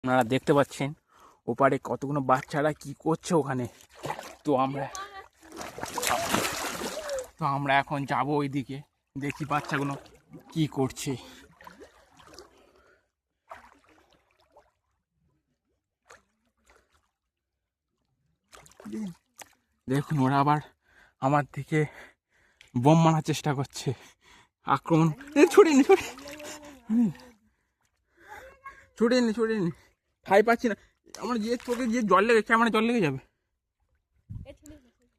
আপনারা দেখতে পাচ্ছেন ওপারে কতগুলো বাচ্চারা কি করছে ওখানে। তো আমরা এখন যাব ওইদিকে, দেখি বাচ্চাগুলো কি করছে। দেখুন ওরা আবার আমার দিকে বোম মারার চেষ্টা করছে, আক্রমণ। ছড়িয়ে নি ঠাই পাচ্ছি না। আমার যে চোখে যে জল লেগে ক্যামেরা জল লেগে যাবে।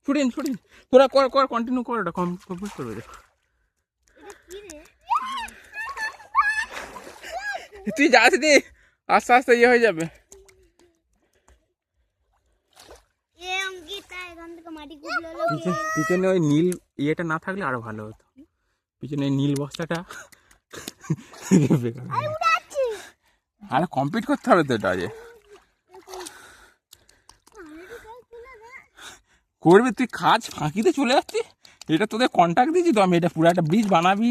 ছুটিয়ে তোরা কর কন্টিনিউ কর, ওটা কমপ্লিট করবে। দেখো তুই যাস দি, আস্তে আস্তে ইয়ে হয়ে যাবে। পিছনে ওই নীল ইয়েটা না থাকলে আরো ভালো হতো, পিছনে নীল বস্তাটা। আরে কমপ্লিট করতে হবে তো এটা, যে করবি তুই কাজ ফাঁকিতে চলে যাচ্ছি। এটা তোদের কন্ট্যাক্ট দিয়েছি তো আমি, এটা পুরো একটা ব্রিজ বানাবি,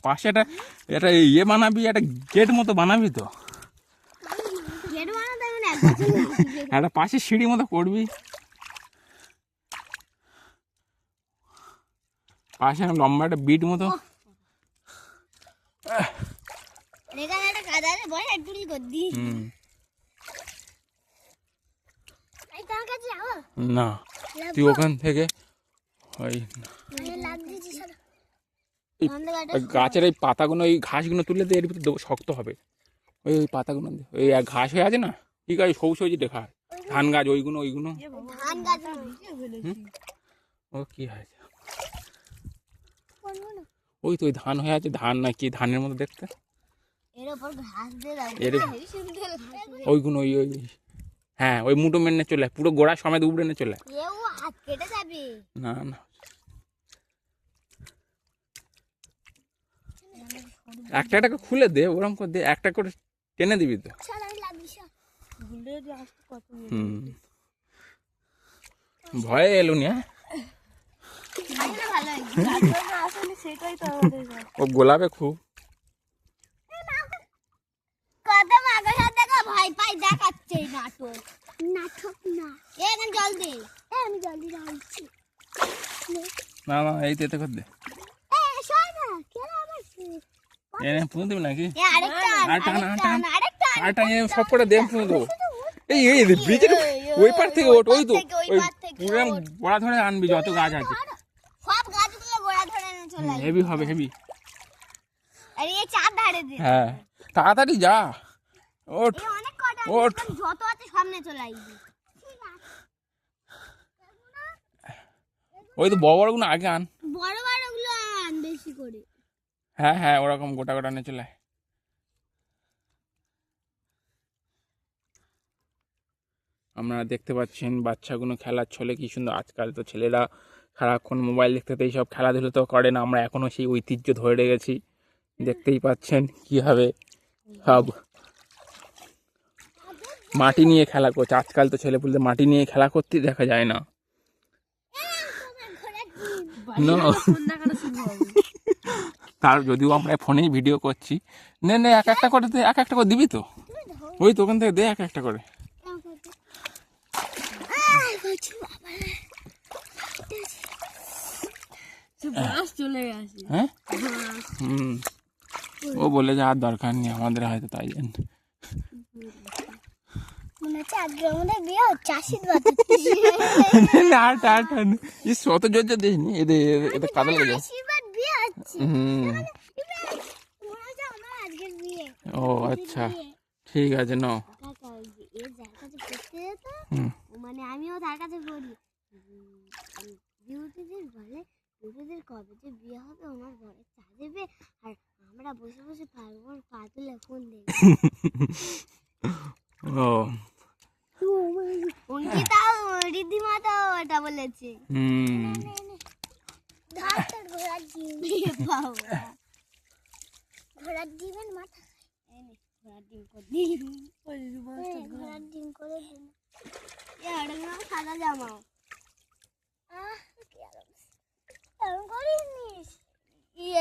পাশে একটা ইয়ে বানাবি, একটা গেট মতো বানাবি তো, একটা পাশে সিঁড়ি মতো করবি, পাশে লম্বা একটা বিট মতো। না তুই ওখান থেকে ওই গাছের এই পাতাগুলো, ওই ঘাসগুলো তুলে দিয়ে এর ভিতরে দেবো, শক্ত হবে। ওই পাতাগুলো ওই ঘাস হয়ে আছে না, ঠিক আছে, সবুজ সবুজ দেখা ধান গাছ, ওইগুলো ও কি হয়েছে, ওই তো ওই ধান হয়ে আছে, ধান না কি ধানের মতো দেখতে, ওইগুলো ওই হ্যাঁ ওই মুটো মেনে চলে, পুরো গোড়া সমেত উপরে নিয়ে চলে। না একটা একটা খুলে দে, ওরকম করে দে, একটা করে টেনে দিবি তো। ভয়ে এলো নি, ও গোলাপে খুব না এই তো এতে কর দে, পুঁতে দিবি নাকি আরেকটা সব করে দে, পুঁতে দেবো। এই ব্রিজের ওই পার থেকে ওঠ, ওই তো ওই পুরো গোড়া ধরে আনবি যত গাছ আছে, হেভি হবে হেভি। হ্যাঁ তাড়াতাড়ি যা, ওঠ ওঠ, ওই তো বড় বড়গুলো আগে আন, বেশি করে। হ্যাঁ ওরকম গোটা গোটা নিয়ে চলে। আপনারা দেখতে পাচ্ছেন বাচ্চাগুলো খেলার ছলে কি সুন্দর। আজকাল তো ছেলেরা সারাক্ষণ মোবাইল দেখতে, এইসব খেলাধুলো তো করে না, আমরা এখনো সেই ঐতিহ্য ধরে রেখেছি। দেখতেই পাচ্ছেন কিভাবে সব মাটি নিয়ে খেলা করছে। আজকাল তো ছেলেপুলেদের মাটি নিয়ে খেলা করতে দেখা যায় না। তার যদিও আমরা ফোনেই ভিডিও করছি, নে এক একটা করে দে, এক একটা করে দিবি তো, ওই তো ওখান থেকে দে এক একটা করে। হ্যাঁ ও বলে যে আর দরকার নেই আমাদের, হয়তো তাই জন্য অত জোর দিসনি, এদের কাদা লেগে যায়। ও আচ্ছা ঠিক আছে, নাও। মানে আমিও তার কাছে পড়ি, কবে যে বিয়ে হবে, আমার ঘরে চা দেবে, আর আমরা বসে বসে পা তুলে ফোন দেবে। অঙ্কিতাও রীতিমতো এটা বলেছে। ঘোড়ার ডিমের মাথা, ঘোড়ার ডিম করে দিন, ঘোড়ার ডিম করে দিন, সাদা জামা করিস।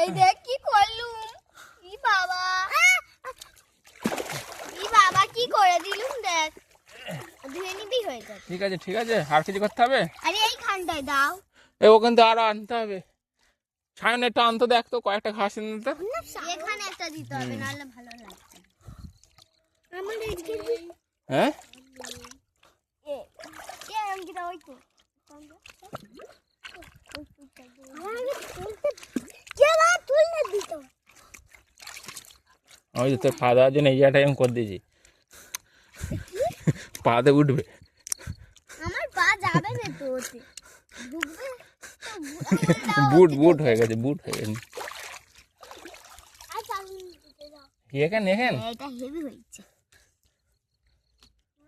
এই দেখ কি করলুম, ই বাবা কি করে দিলুম হয়ে যাবে। ঠিক আছে ঠিক আছে, আর কিছু করতে হবে? আরে এইখানটায় দাও। ওখান থেকে আরো আনতে হবে। সায়ন একটু আনতে দেখ তো, কয়েকটা ঘাস এনে তো। এখানে একটা দিতে হবে, নাহলে ভালো লাগবে না। আমার এইদিকে হ্যাঁ অঙ্কিতা ওই তো ওই যে তোর পা দেওয়ার জন্য এই জায়গাটাই আমি করে দিয়েছি, পাতে উঠবে। আমার পা যাবে না তো ওতে ঢুকবে বুট বুট হয়ে গেছে, বুট হয়ে গেছে। এখানে এখানে এটা হেভি হয়েছে।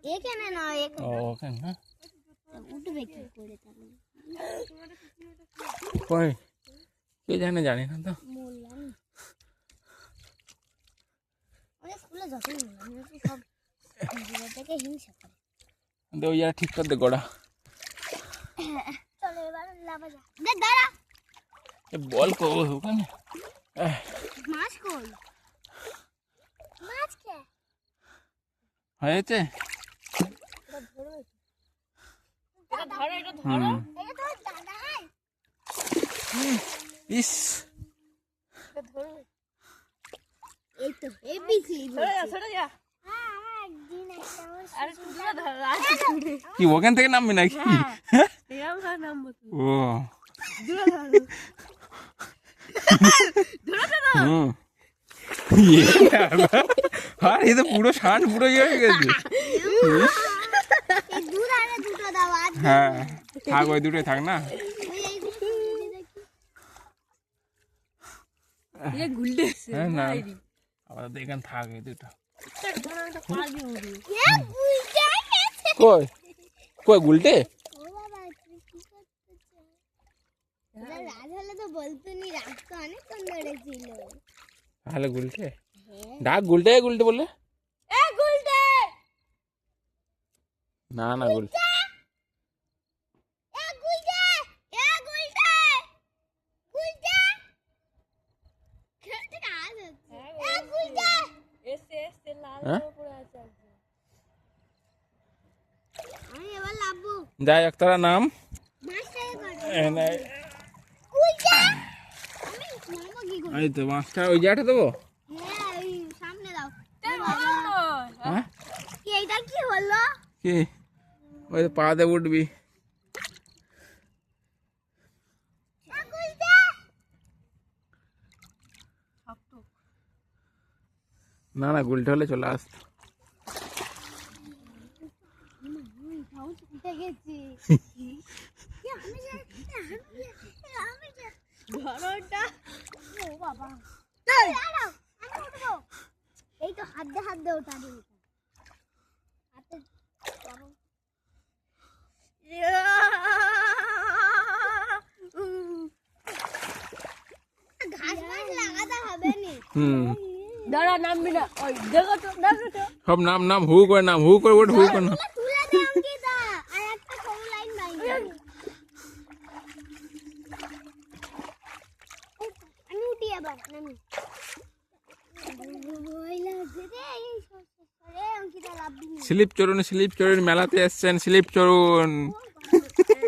এখানে না ও ওখানে না উঠবে কি করে তাহলে কই কে জানে, জানি না তো। বললাম অনেক স্কুলে যখন সব থেকে হিংসা করে। ওই জায়গা ঠিক কর দে গোড়া। চলো এবার লাভা যা। দেখ দাঁড়া, বল কো ওখানে মাছ কই? মাছ কে? হয়েছে। এটা ধরো, এটা ধরো। এটা তো দাদাই। ইস এটা ধরো। এই তো হেভি ক্লিপ। সরে যা। হ্যাঁ আমার একদিন একটা আমার আরে তুই দূরে ধর, কি ওখান থেকে নামবি নাকি? এরকম ভাবে নামবো তুই। ও দূরে ধর। হুম আর এই তো পুরো শান পুরো ইয়ে হয়ে গেছে। এই দূর আরে দুটো দাও আর হ্যাঁ থাক, ওই দুটোই থাক না। এ গুলডে হ্যাঁ না আবার এখানে থাক এই দুটো। একটা পা দিয়ে উঠবি। এ বুঝা গেছে। কই কই গুলটে? ও বাবা তুই কি করতেছ? এটা রাত হলে তো বলতো নি, রাত তো অনেকক্ষণ ধরে ছিল। তাহলে গুলটে ডাক, গুলটে গুলটে বললে এ গুলটে, না না গুলটে এ গুলটে, এ গুলটে, গুলটে খেতে কাজ হচ্ছে। এ গুলটে এসে লাল হ্যাঁ? পড়ে আছে একদম। আমি এবার লাভবো। যাই এক তোরা নাম মাছটাকে কাটো। গুলটে আমি নামবো কি করে? এই তো মাছটা ওই জায়গাটা দেবো। হ্যাঁ ওই সামনে দাও। হ্যাঁ কি এইটা কি হলো? কি ওই তো পাতে উঠবি। এ গুলটে না না গুলটে হলে চলে আসতো। উঠে গেছি। ধরোটা। ও বাবা দাঁড়াও, আমি উঠবো। এই তো হাত দিয়ে ওঠা দিই হাতে বাবা। ঘাস মাছ লাগাতে হবে নি। দাঁড়া নামবি না। ওই দেখো তো, দেখো তো। সব নাম নাম হু করে নাম, হু করে ওঠ, হু করে নাম। তুলে দে অঙ্কিতা, আর একটা সরু লাইন বাইরে। আমি উঠি আবার নামি। ভয় লাগছে রে, এই রে অঙ্কিতা লাভবি না। স্লিপ চড়ুন মেলাতে এসছেন, স্লিপ চড়ুন।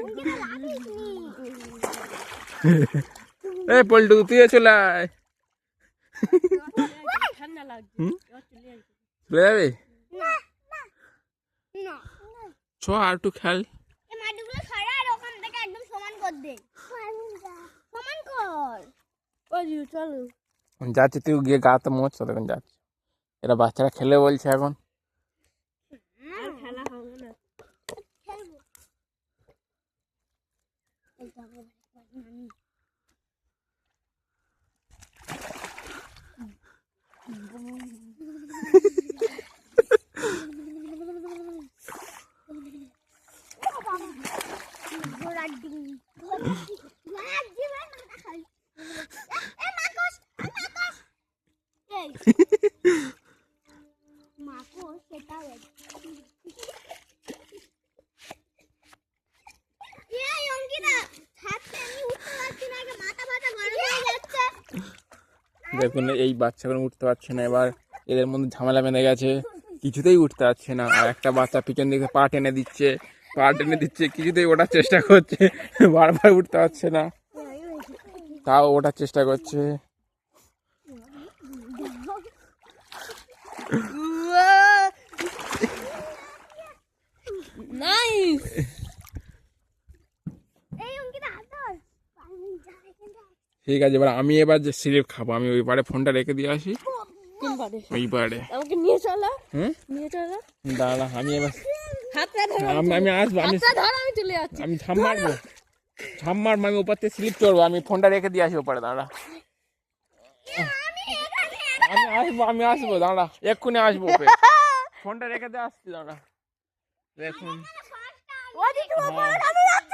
অঙ্কিতা লাভিস নি। এই পল্টু তুইও চলে আয়। ঠান্ডা লাগছে। এবার চলে আসবে। চলে যাবে? না না না চ আর একটু খেল। এই মাটিগুলো সরা আর ওখান থেকে একদম সমান কর দে। সমান কর। ওই যে, চলো। যাচ্ছি তুই গিয়ে গাতে মোচ, তখন যাচ্ছি। এরা বাচ্চারা খেলে বলছে এখন। আর খেলা হবে না। খেলবো। এই যাবো নামি। ঘোড়ার ডিম। ঘোড়ার ডিম আর মাথা খাই। এ মাকস, মাকস। এই মাকস সেটা এই অঙ্কিতা ছাড়তে আমি উঠতে পারছি না, মাথা ব্যথা গরম হয়ে যাচ্ছে। দেখুন এই বাচ্চাগুলো উঠতে পারছে না, এবার এদের মধ্যে ঝামেলা বেঁধে গেছে। কিছুতেই উঠতে পারছে না। আর একটা বাচ্চা পিছন দিকে পা টেনে দিচ্ছে, কিছুতেই ওঠার চেষ্টা করছে, বারবার উঠতে পারছে না, তাও ওঠার চেষ্টা করছে। নাইস। এই অঙ্কিতা হাত ধর। ঠিক আছে, এবার যে স্লিপ খাবো, আমি ওই পারে ফোনটা রেখে দিয়ে আসি। কোন পারে? ওই পারে। আমাকে নিয়ে চলো। হুম, নিয়ে চলো। দাঁড়া, আমি এবার হাতটা ধরো। আমি আসবো, হাতটা ধরো, আমি চলে যাচ্ছি। আমি ঝাম মারবো, আমি ওপার থেকে স্লিপ চড়বো, আমি ফোনটা রেখে দিয়ে আসি ওপারে। দাঁড়া, আমি আসবো, দাঁড়া, এক্ষুনি আসবো ওপরে। ফোনটা রেখে দিয়ে আসছি, দাঁড়া। দেখুন, ওদিকে ওপরে কেন যাচ্ছ?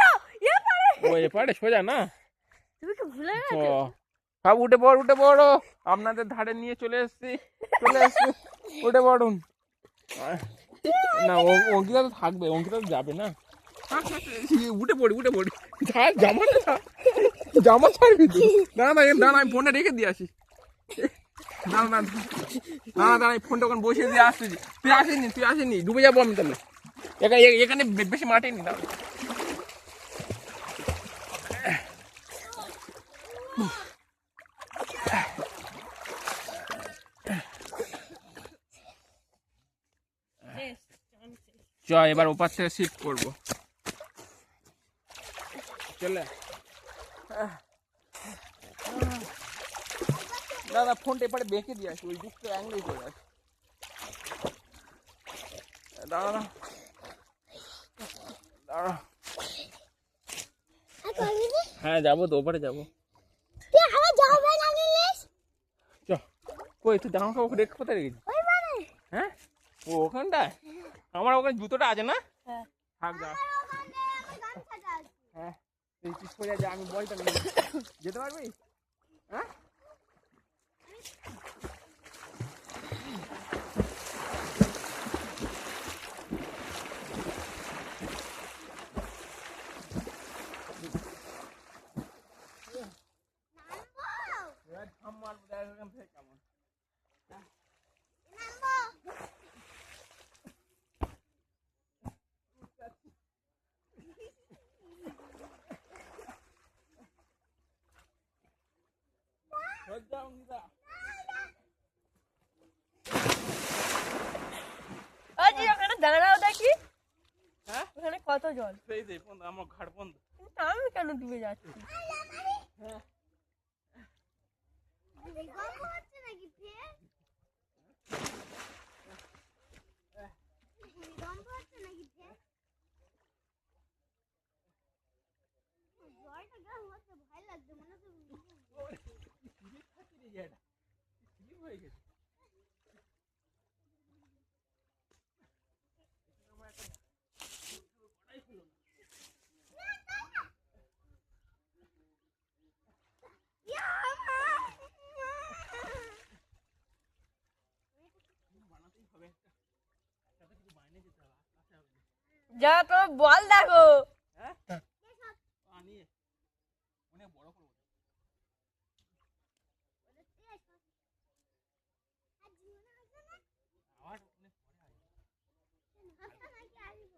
এপারে। ও এপারে সোজা না, তুমি কি ভুলে তো গেছো? সব উঠে পড়ো, আপনাদের ধারে নিয়ে চলে এসছি, উঠে পড়ুন। না, অঙ্কিতা তো থাকবে, অঙ্কিতা তো যাবে না। উঠে পড়ি, জামা ছাড়বি তো। দাঁড়া, আমি ফোনটা রেখে দিয়ে আসি। দাঁড়া, আমি ফোনটা ওখানে বসিয়ে দিয়ে আসতেছি। তুই আসিনি, ডুবে যাবো আমি তাহলে। এখানে বেশি মাঠে নি, দাঁড়া। চ, এবার ওপার থেকে শিফট করবো। চলে দাদা, ফোনটা এবারে বেঁকে দিয়ে আসি, ওই দিকটা অ্যাঙ্গেল চলে আসে। দাঁড়া, হ্যাঁ যাবো তো, ওপারে যাবো। চ, কই তুই জামা কাপড় রেখে কোথায় রেখেছিস? হ্যাঁ, ও ওখানটায়। আমার ওখানে জুতোটা আছে না? হ্যাঁ। থাক, যা। হ্যাঁ, তুই কি করে যা, আমি বলটা নিয়ে যেতে পারবি? হ্যাঁ, থাম মারবো, দেখ এখান থেকে কেমন। ওই ওখানে দাঁড়াও দেখি। হ্যাঁ, ওখানে কত জল? সেই যে আমার ঘাট বন্ধ। কিন্তু আমি কেন ডুবে যাচ্ছি? হ্যাঁ, ভয় লাগছে মনে হচ্ছে কি হয়ে গেছে? যা তো বল দেখো। হ্যাঁ, নিয়ে অনেক বড় করবো। আবার অনেক পরে আসবে।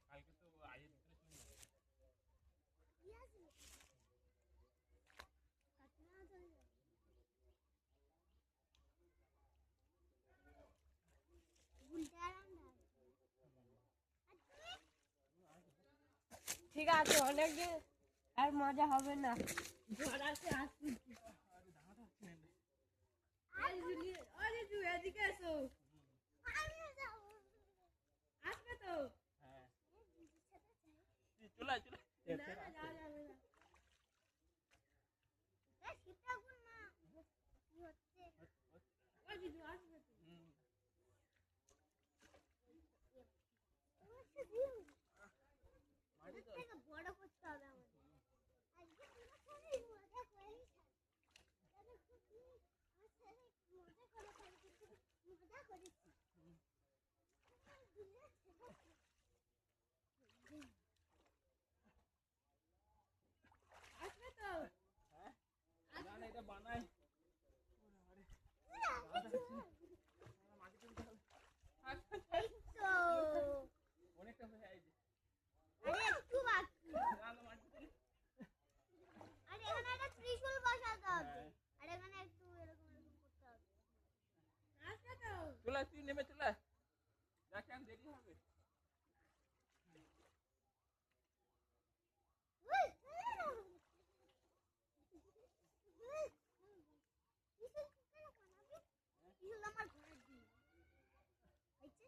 কালকে তো আজের ভিতরে চলে যাবে। ঠিক আছে, অনেকদিন আর মজা হবে না। ঝড় আসে, আসছি। এদিকে এসো। আসবে তো? হ্যাঁ, চলে না, না, যাওয়া যাবে না। ওই দিদি আসবে তো। বড় করতে হবে আমাদের আজকে পুরো শরীর মজা করে মজা করেছি আসবে তো? এটা বানাই। আয়, তুই নেমে চলে আয়। যাকে আমি দেরি হবে। আমার ঘরের দিন হয়েছে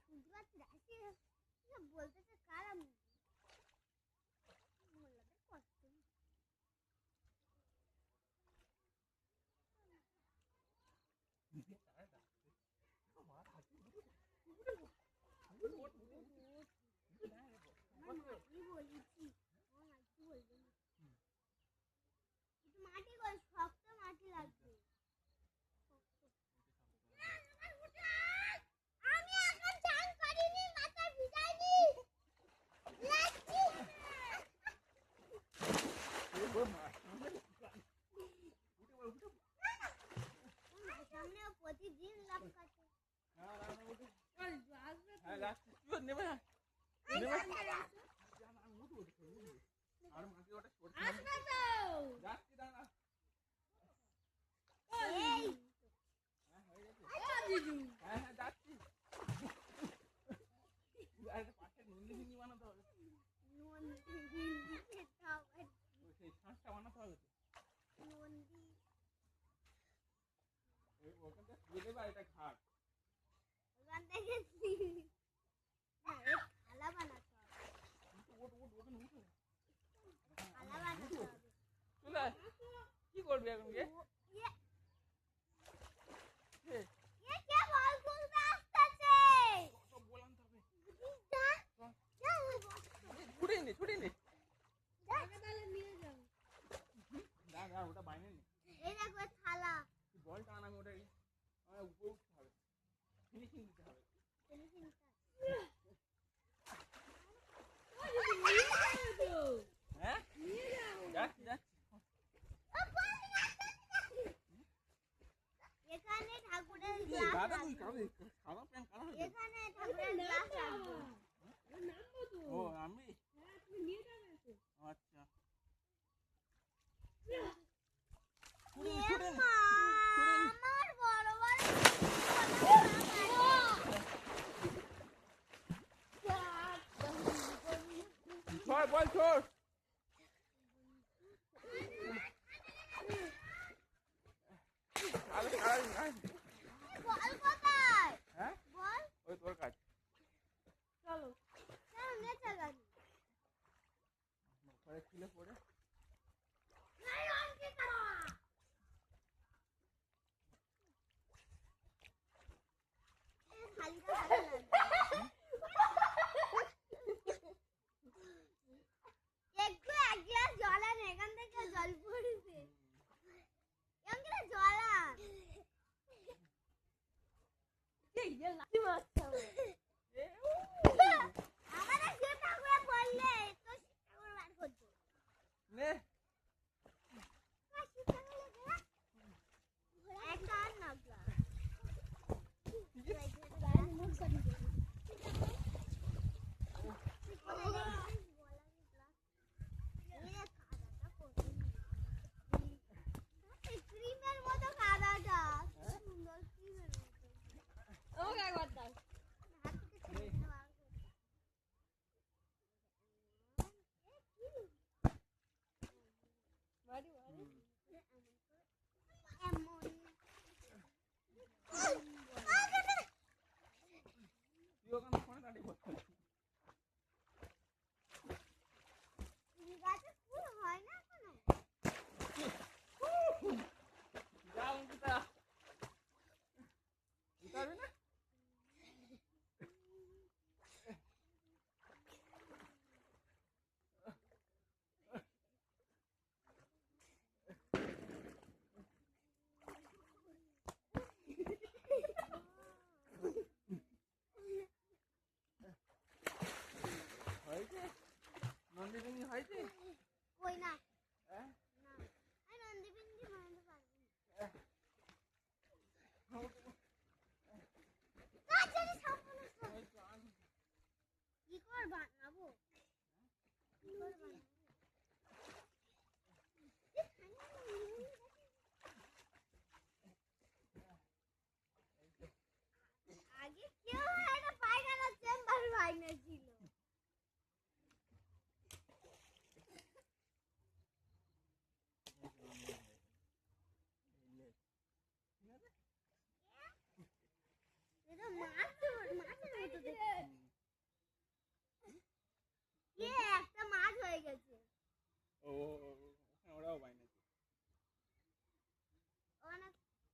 শুনতে পাচ্ছি না বলতেছে কার আমি মোল্লাদের কষ্ট মাটি বলেছি মাটি বলবেন একটু মাটি বল শক্ত মাটি লাগবে আমি এখন চান করিনি মাথা ভিজাইনি লাগছি সামনে প্রতিদিন লাভ কাটে হ্যাঁ যাচ্ছি, তুই নেমে আয়। আর মাকে ওটা করতে হবে। যাচ্ছি, দাঁড়া। এই হ্যাঁ, হয়ে গেছে। হ্যাঁ, হ্যাঁ, যাচ্ছি। আর একটা পাশের নন্দিনী বানাতে হবে। নন্দী ওই সেই শাঁসটা বানাতে হবে তো। নন্দী ওখান থেকে দিয়ে দেবে আর এটা ঘাট। ওখান থেকে না থালা বানাতে হবে ওখানে উঠো। থালা বানাতে হবে চলে আয়। কি করবি এখন গিয়ে? ইয়ে হে, ইয়ে কে বল তুলতে আসতেছে সব বলান তো হবে। যা যা ছুটিয়ে নে, ছুটিয়ে নে। তাহলে নিয়ে যাও দাঁড়া, ওটা বাইরে নে। এই দেখো থালা তুই বলটা আন, আমি ওটা আমার উপরে উঠতে হবে। ফিনিশিং দিতে হবে। হ্যাঁ? যাচ্ছি, যাচ্ছি। এখানে ঠাকুরের এই গ্লাস দাদা, তুই রাখবো। সাদা প্যান্ট কালো হয়েছে। এখানে ঠাকুরের গ্লাস রাখবো ও, আমি? আচ্ছা। ছুটিয়ে নে, ছুটিয়ে নে। মা, ছুটিয়ে নে। আমার বড় বড় ছয়, বল ছোট। আরে, আরে, আরে। বল কোথায় হ্যাঁ? বল ওই তোর কাজ। চলো কেন নেচে গেলি ঘরে খুলে পড়ে। খালিটা ভালো লাগবে একটু এক গ্লাস জল আন এখান থেকে জল পড়ছে এখান থেকে জল আন আমাদের শিব ঠাকুরে বললে তো শিব ঠাকুর বার করতো নে। শিব ঠাকুর একটা আর না গ্লাস ক্রিমের মতো কাদাটা সুন্দর ক্রিমের মতো আমাকে একবার দাও হাত থেকে ছেড়ে দিতে বার করতে। এ কি? বাড়ি বাড়ি এমন তুই ওখানে ফোনে দাঁড়িয়ে বসে আছিস। গাছে ফুল হয় না এখনো যা অঙ্কিতা। দিতে পারবি না? হয়েছে? নন্দিনী হয়েছে? কই না হ্যাঁ? না আমি নন্দী বিন্দি বানাতে পারবো না গাছের সামনে ওই তো আন। কি করে বানাবো কি করে বানাবো ও ওখানে ওরাও বানিয়েছে। ওখানে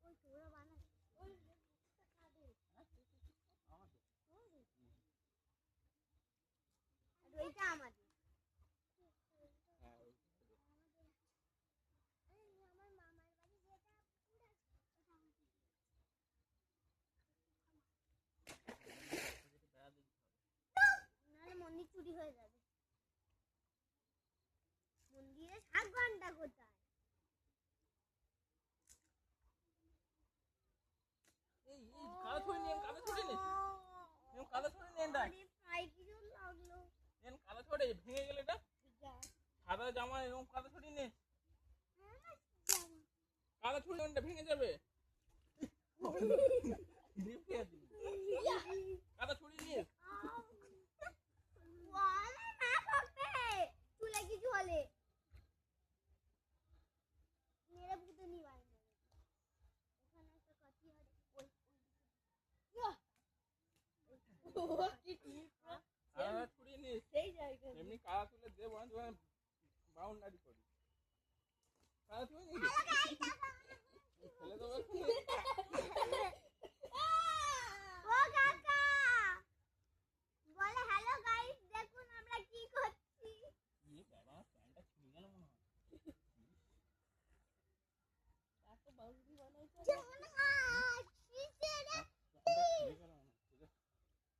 ওই তোরা বানাস ওই খাবে আমাদের আর ওইটা আমাদের হ্যাঁ আমার মামার বাড়ি যেটা পুরো ওটা আমাদের। নাহলে মন্দির চুরি হয়ে যাবে। মন্দিরে 7 ঘন্টা কোথায়? এই কাদা ছড়ি নিয়ে কাদা ছড়ি নে কাদা ছড়ি নিয়ে এটা আরে পায়ে কি জোর লাগলো। এন কাদা ছড়ে ভেঙে গেলে এটা সাদা জামা এরকম কাদা ছড়ি নে কাদা ছড়ি এটা ভেঙে যাবে কাদা ছড়ি নিয়ে ওয়ালা না করতে চুলে কিছু হলে মেরে পুঁতে নি বাড়ি মেরে ওখানে একটা কাঠি আছে ওই কাদা ছড়ি নিয়ে সেই জায়গায় এমনি কাদা তুলে দে বরঞ্চ বাউন্ডারি করি কাদা ছড়ি নিয়ে ফেলে দেবো ও কাকা বলে হ্যালো গাইস দেখুন আমরা কি করছি। বাবা প্যান্টটা ছিঁড়ে গেল মনে হয় একটা বাউন্ডারি বানাইতে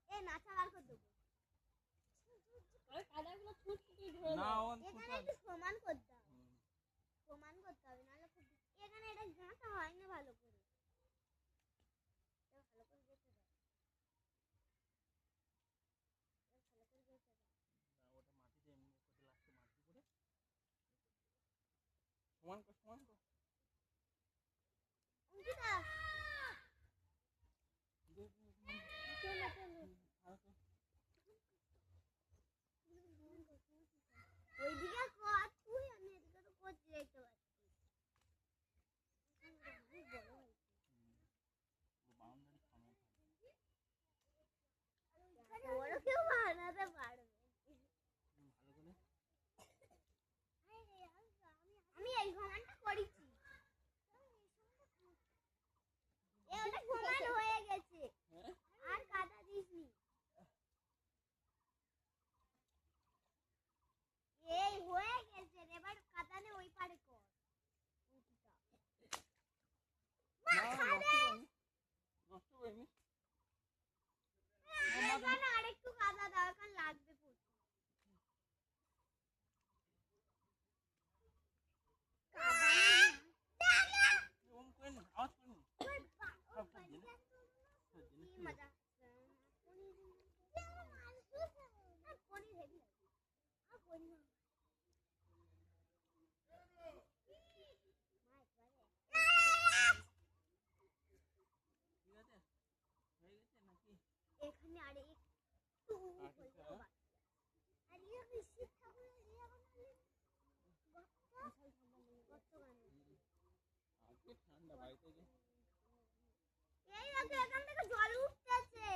এ নাচা বার করে দেবো। আর কাদাগুলো ছুটকি না এখানে একটু সমান করতে হবে সমান করতে হবে নাহলে খুব এখানে এটা গাঁথা হয় না ভালো করে ভালো করে গেছে ভালো করে গেছে ওটা মাটিতে এমনি করতে লাগছে মাটি করে সমান কর অঙ্কিতা চলো ওইদিকে কর তুই আমি এদিকে তো করছি দেখতে পাচ্ছি বড় হয়েছে বাউন্ডারি থামে বড় কেউ বানাতে পারবে ভালো করে আমি এই সমানটা করেছি ওটা সমান হয়ে গেছে হ্যাঁ আর কাদা দিসনি এই হয়ে গেছে এবার কাদা নে ওই পারে কর নষ্ট করিনি এখানে আরেকটু কাদা দাও এখন লাগবে প্রচুর ওম করেন আওয়াজ করেন মজা ঠিক আছে হয়ে গেছে নাকি এখানে আরে একটু হলেও বাকি আর ইয়ে শিব ঠাকুরের ইয়ে বানালে গর্ত বানালে আজকে ঠান্ডা বাড়িতে যে এই দেখো এখান থেকে জল উঠতেছে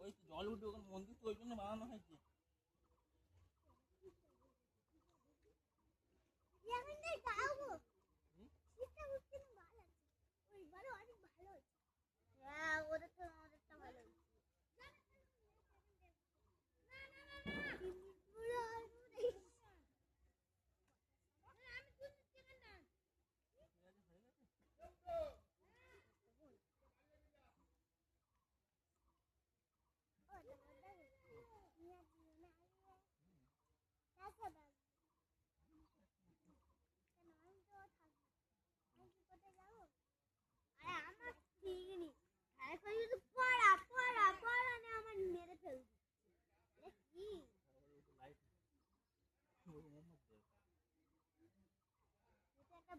ওই তো জল উঠে ওখানে মন্দির তো ওই জন্য বানানো হয়েছে এখান থেকে যাবো শীতটা উঠছে না ভালো আছে ওইবারে অনেক ভালো হচ্ছে হ্যাঁ ওদের তো আমাদেরটা ভালো হচ্ছে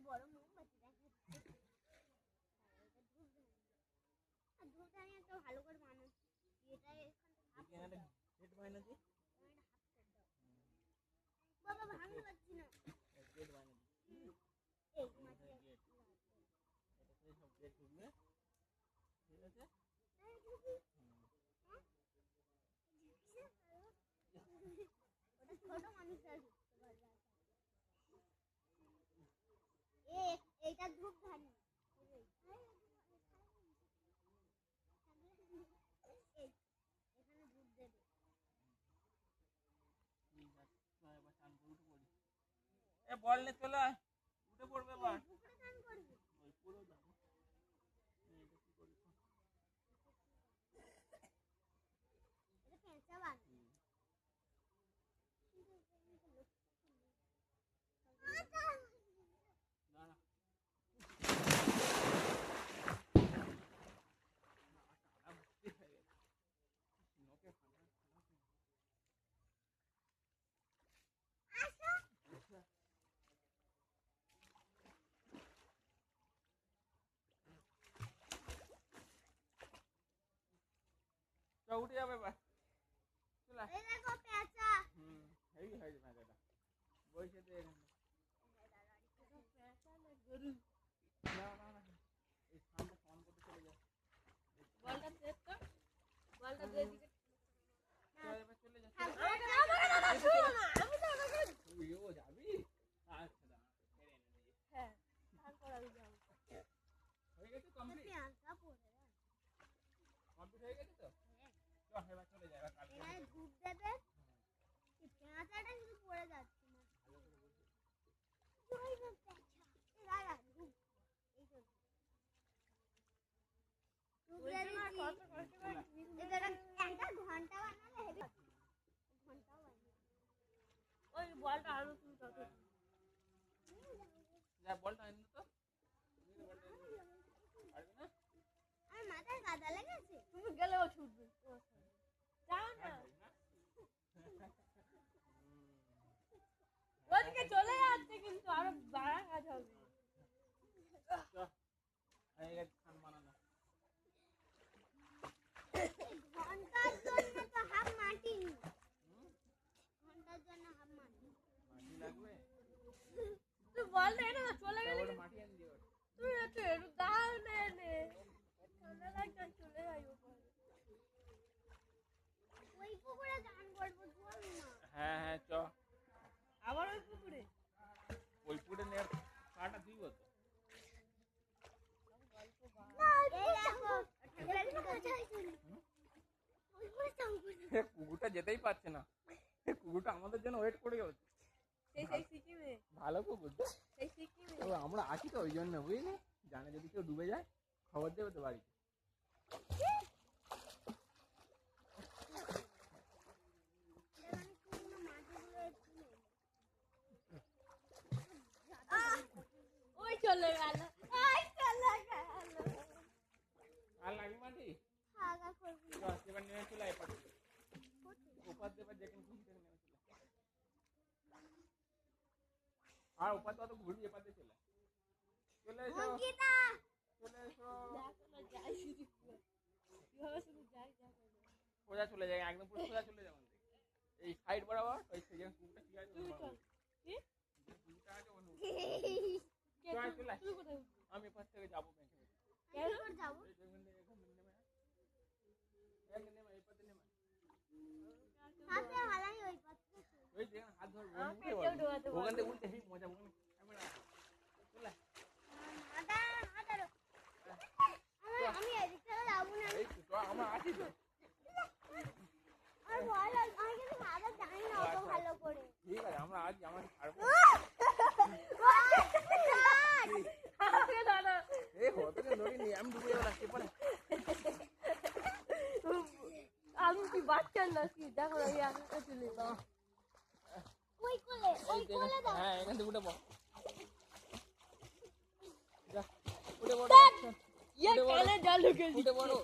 বড় মোমবাতি দেখা যাচ্ছে ধূপটা আমি একটা ভালো করে বানাচ্ছি এটা এখান থেকে গেট বানানো দি বাবা ভাঙতে পারছি না গেট বানানো দি এই মাটি গেট এটা থেকে সব গেট ঢুকবে ঠিক আছে ওটা ছোট মানুষ আর ঢুকতে পারবে এইটা ধূপ ধানি এখানে ধূপ দেবে এ বল নে চলে আয় উঠে পড়বে এবার পুকুরে স্নান করবি ওই পুরো যাবো এটা কি করবি এটা পেঁচা বান দাঁড়া উঠে যাবে এবার চলে আয়। এই দেখো পেঁচা হেভি হয়েছে মাছটা বইছে তো এখানে না না না এই সামনে ফোন করতে চলে যায় বলটা দে তো বলটা দিয়ে দিকে চলে এবার চলে যা আমি তো আমাকে তুইও যাবি আচ্ছা দাঁড়া ছেড়ে এনে দিই হ্যাঁ তারপর আমি যাব হয়ে গেছে কমপ্লিট পেঁচা পড়ে কমপ্লিট হয়ে গেছে তো চল এবার চলে যা এবার কালকে এখানে ধূপ দেবে এই পেঁচাটা শুধু পড়ে যাচ্ছে না ওই যে পেঁচা এই দাঁড়া ধূপ এই তো ধূপ দিয়ে দিচ্ছি কত কষ্ট করে এটা একটা ঘন্টা বানালে হেভি ঘন্টা বানালে ওই বলটা আরো তুমি কত যা বলটা এনে তো পারবি না আমার মাথায় কাদা লেগেছে তুমি গেলেও ছুটবে যাও না ওদিকে চলে যাচ্ছে কিন্তু আরো বাড়া কাজ হবে চল হয়ে গেছে খান বানানো ঘন্টার জন্য তো হাফ মাটি ঘন্টার জন্য হাফ মাটি মাটি লাগবে তুই বলটা এনে না চলে গেলে ওর মাটি এনে দিও তুই একটু একটু দাও নে নে ঠান্ডা লাগছে চলে যাই ওপরে ওই পুকুরে গান করবো চল না হ্যাঁ হ্যাঁ চ আবার ওই পুকুরে ওই পুরে নে কাটা দিব তো এই দেখো এটার ভিতরে চল ওই পুকুরে চান করবো এ কুকুরটা যেতেই পারছে না এ কুকুরটা আমাদের জন্য ওয়েট করে যাচ্ছে সেই সিকিমে ভালো কুকুর তো সেই সিকিমে তবে আমরা আছি তো ওই জন্য বুঝলি জানে যদি কেউ ডুবে যায় খবর দেবে তো বাড়িতে ওই চলে গেল ওই চলে গেল আর লাগবে মাটি আগা করবি চল এবার নেমে চলে আয় পাটি ওপার দেবার যেখানে খুশি থেকে নেমে চলে আয়। আর ওপার তো অত ঘুরবি এপার দিয়ে চলে আয়। চলে এসো অঙ্কিতা চলে এসো যাই শুধু কিভাবে শুধু যাই যাই সোজা চলে যায় একদম পুরো সোজা চলে যাবেন এই সাইড বরাবর ওই সেখানে কুকুরটা ঠিক আছে তুই চল কি কুকুরটা আছে ওখানে কে চল, চলে আয়। তুই কোথায় আমি এপার থেকে যাবো ব্যাংকে কেন যাবো হাতে হালাই ওই পাত্রে আমাকে কেউ ডোবাতে ওখান থেকে উঠতে হেবি মজা ওখানে ক্যামেরা চলে আয়। আদা আদা আমি এদিক থেকে যাবো না এই তো চল, আমরা আছি তো আর ভয় লাগে আমি কিন্তু সাদা জানি না অত ভালো করে ঠিক আছে আমরা আছি আমরা ছাড়বো আমাকে দাদা এই হতকে নড়ি নি আমি ডুবে যাবো না কে পারে আমি কি বাচ্চা নাকি দেখো আমি আগে চলে যাও ওই কোলে দাও হ্যাঁ এখান থেকে উঠে পড় যা উঠে পড়ো ইয়ে কানে জল ঢুকে উঠে পড়ো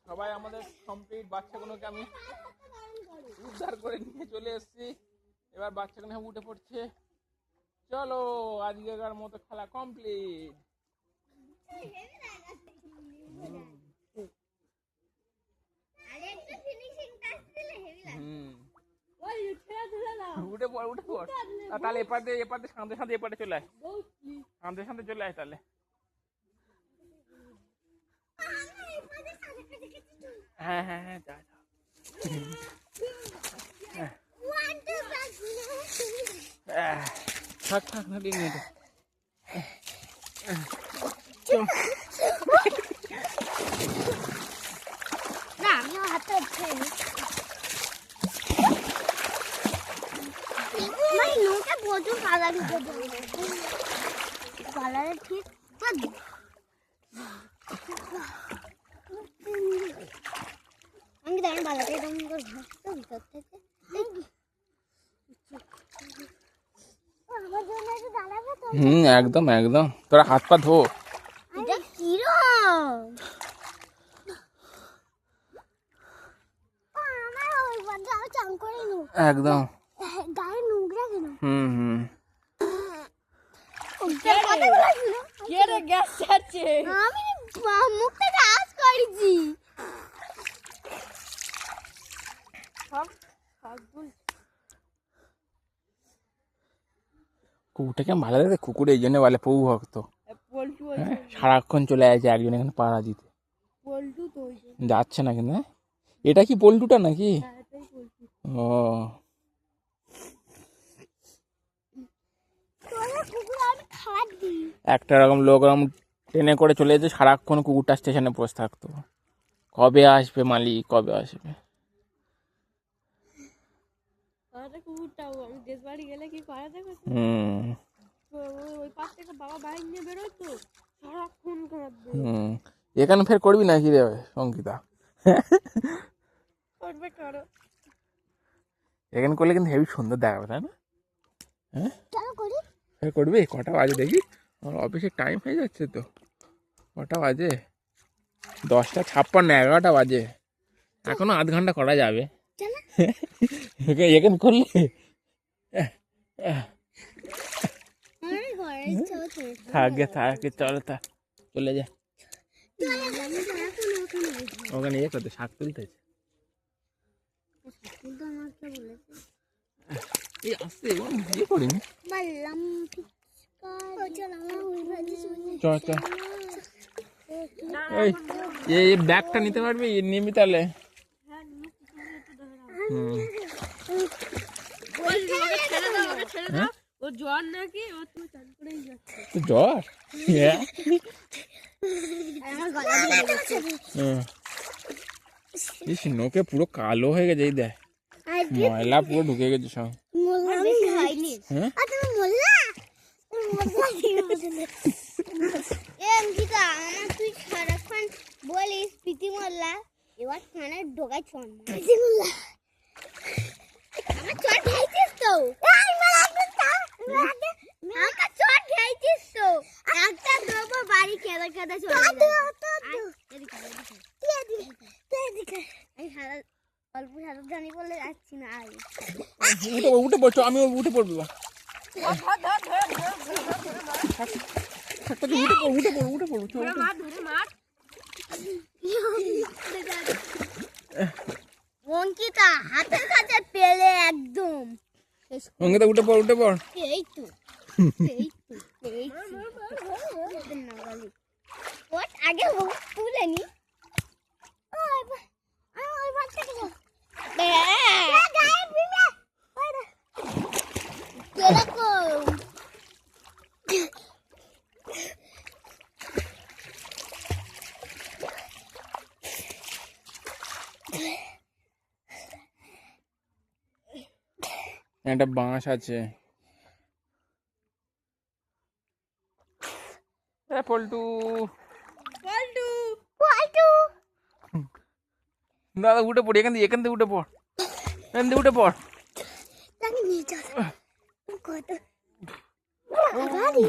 সবাই আমাদের কমপ্লিট বাচ্চাগুলোকে আমি উদ্ধার করে নিয়ে চলে এসেছি এবার বাচ্চাগুলো উঠে পড়ছে চলো আজকেকার মতো খেলা কমপ্লিট আরে একটা ফিনিশিং টাচ দিলে হেভি লাগে ওই ছেড়ে দিলে না উঠে পড় তাহলে এপার দিয়ে শান্তি শান্তি এপারে চলে আয় বহুত কি শান্তি শান্তি চলে আয় তাহলে আমি এই পাশে সাদা কাছে গেছি হ্যাঁ হ্যাঁ হ্যাঁ যা যা 1 2 3 থাক থাক না দিন না আমিও হাতে উঠে মানে নৌকা প্রচুর কাদা ঢুকে যাবে কালারে ঠিক আমি দাঁড়ান বালাতে এরকম করে ঘুরতে ভিতর থেকে আমার জন্য একটু দাঁড়াবে তো একদম একদম, তোরা হাত পা ধো। এটা কিরম আমার ওই বাদে আমি চান করে নি একদম গায়ে নোংরা কেন হুম কে রে গ্যাস ছাড়ছে? আমি মুখ থেকে আওয়াজ করেছি সব ফালতু। কুকুরটাকে ভালো লাগে, কুকুর এই জন্য বলে প্রভু ভক্ত। পল্টু হ্যাঁ, সারাক্ষণ চলে আসে একজন এখানে পাড়া দিতে, পল্টু তো ওই জন্য। যাচ্ছে না কিন্তু। হ্যাঁ? এটা কি পল্টুটা নাকি? হ্যাঁ, এটাই পল্টু। ও তোরা কুকুর আমি খাবার দিই একটা রকম লোক ওরকম ট্রেনে করে চলে যেত, সারাক্ষণ কুকুরটা স্টেশনে বসে থাকতো, কবে আসবে মালিক, কবে আসবে। পাড়াতে কুকুরটাও আমি দেশ বাড়ি গেলে কি পাড়াতে ওই পাশ থেকে বাবা বাইক নিয়ে বেরোয় তো সারাক্ষণ কাঁদবে। এখানে ফের করবি না কি রে অঙ্কিতা? করবে করো। এখানে করলে কিন্তু হেভি সুন্দর দেখাবে, তাই না? হ্যাঁ, চলো করি ফের করবি? কটা বাজে দেখি, আমার অফিসের টাইম হয়ে যাচ্ছে তো। কটা বাজে? 10:56, 11টা বাজে, এখনো আধ ঘন্টা করা যাবে। চলো এখানে করলে আমার ঘরে চলো থাকবে, থাকবে, চলো তা চলে যা। আমি সারাক্ষণ ওখানে বসবো ওখানে করতে শাক তুলতেছে। কিন্তু আমাকে বলেছে এই আসতে বিয়ে করিনি। বললাম চলো আমার ওই ভাজি শুনে চল চল, এই এই ব্যাগটা নিতে পারবি? নিবি তাহলে? ছেড়ে দাও। ও জ্বর নাকি, ও তুমি চান করেই যাচ্ছে। তো জ্বর? হ্যাঁ। আমার গলা দিয়ে গেছে এই নোকে পুরো কালো হয়ে গেছে, এই দেখ ময়লা পুরো ঢুকে গেছে সব। মোল্লা বেশি খাইনি হ্যাঁ, তুমি মোল্লা মোল্লা দিয়ে বলে এ অঙ্কিতা আমার তুই সারাক্ষণ বলিস প্রীতি মোল্লা, এবার খানে ঢোকায় চল প্রীতি মোল্লা আমার চট খাইছিস তো আমার চট খাইছিস তো একটা দেবো বাড়ি কেঁদে কেঁদে চলে যাবে। আমি সারা অল্প সাবধানি বলে যাচ্ছি না আগে উঠে উঠে পড়ছো, আমি উঠে পড়বো। উঠে পড়বো, উঠে পড়বো, চল, ধরে মার, ধরে মার। অঙ্কিতা হাতের কাছে পেলে একদম অঙ্কিতা উঠে পড়, উঠে পড়। এই তো এই তো এই তো নাগালি ওট আগে তুলে নি ওই বাচ্চাটা যাও গায়ে বিমে কিরকম একটা বাঁশ আছে। পল্টু পল্টু পল্টু দাদা উঠে পড়ি, এখান থেকে উঠে পড়, এখান থেকে উঠে পড়। তাকে নিয়ে চল কত গাড়ি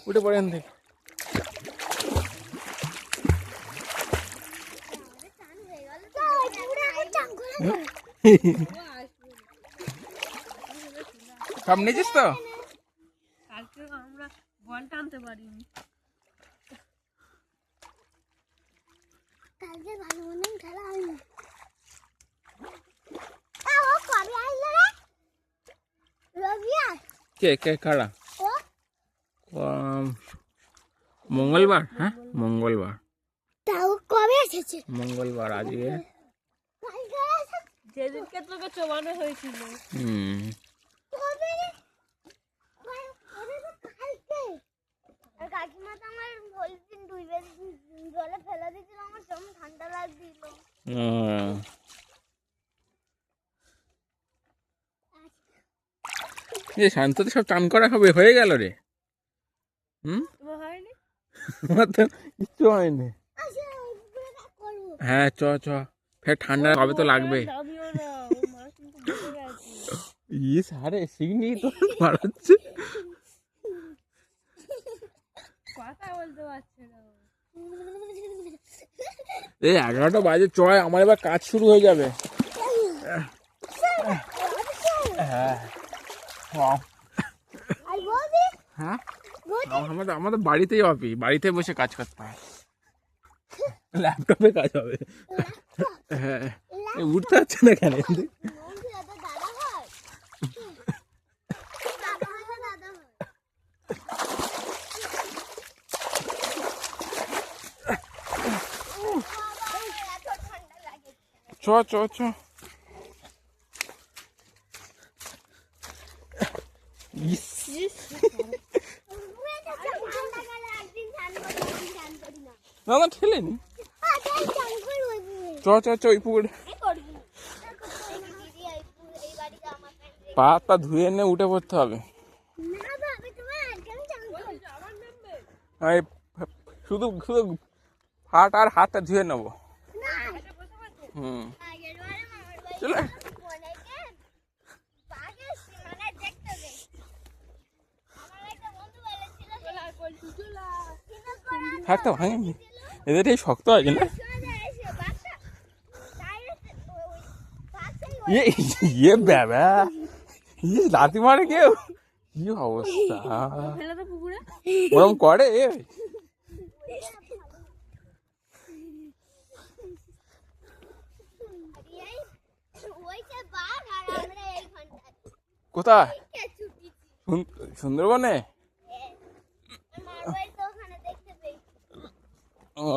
উঠে পড়ে এখান থেকে। সব নিয়েছিস তো? কালকে আমরা বল টানতে পারিনি। কালকে ভালো মনে খেলা হয়নি ও কবে আসলো রে রবিবার কে কে কারা? ও মঙ্গলবার। হ্যাঁ, মঙ্গলবার, তাও কবে এসেছে মঙ্গলবার আজকে। কালকে এসেছে যেদিনকে তোকে চোবানো হয়েছিল। হুম, কবে রে এ শান্ত তো সব চান করা হবে হয়ে গেল রে। তোমার হয়নি? আমার তো কিচ্ছু হয়নি। আচ্ছা উপরে রাগ করবো। হ্যাঁ চ চ, ফের ঠান্ডা কবে তো লাগবে। নামিও না, ও মাছ কিন্তু বসে গেছে। ইস আরে সিগনি তো মারাচ্ছে। কথা বলতে পারছে না ও। এই 11টা বাজে, চয় আমার এবার কাজ শুরু হয়ে যাবে। হ্যাঁ আর বলবি হ্যাঁ, আমাদের বাড়িতেই অফিস, বাড়িতে বসে কাজ করতে হয়, ল্যাপটপে কাজ হবে। হ্যাঁ এ উঠতে পারছে না কেন? মৌসি দাদা দাদা হয় দাদা হয় না দাদা হয় বাবা, এত ঠান্ডা লাগে। চ চ চ। ইস উপরে তো ঠান্ডা গেলে একদিন চান করি একদিন চান করি না। না না ঠেলেনি। তাই চান করি ওই পুকুরে। চ চ চ, ওই পুকুরে এই করবি না। দিদি এই বাড়িতে আমার ফ্রেন্ড পা পা ধুয়ে এনে উঠে পড়তে হবে। না ভাবে তোমার একদম চান করি। আমার নামবে? এই শুধু শুধু হাত আর হাতটা ধুয়ে নেবো। না হুম আগের বারে মামার বাড়ি চলে। অনেকে বাঘে সীমানা দেখতে গেছে। আমার একটা বন্ধু বলেছিল চলা কলসি চলা। কিন্তু করার হাতটা ভাঙেনি, এদের এই শক্ত হয় না। শোনা এসে বাঘটা ডাইরেক্ট ওই বাঘ সেই ইয়ে বাবা, ইয়ে লাথি মারে কেউ, কি অবস্থা। ফেলে তো পুকুরে। ওরম করে ওইটা বাঘ আর আমরা এইখানটায় কোথায়? ছুটি সুন্দরবনে। মার বাড়ি তো ওখানে দেখতে পেয়েছি। ও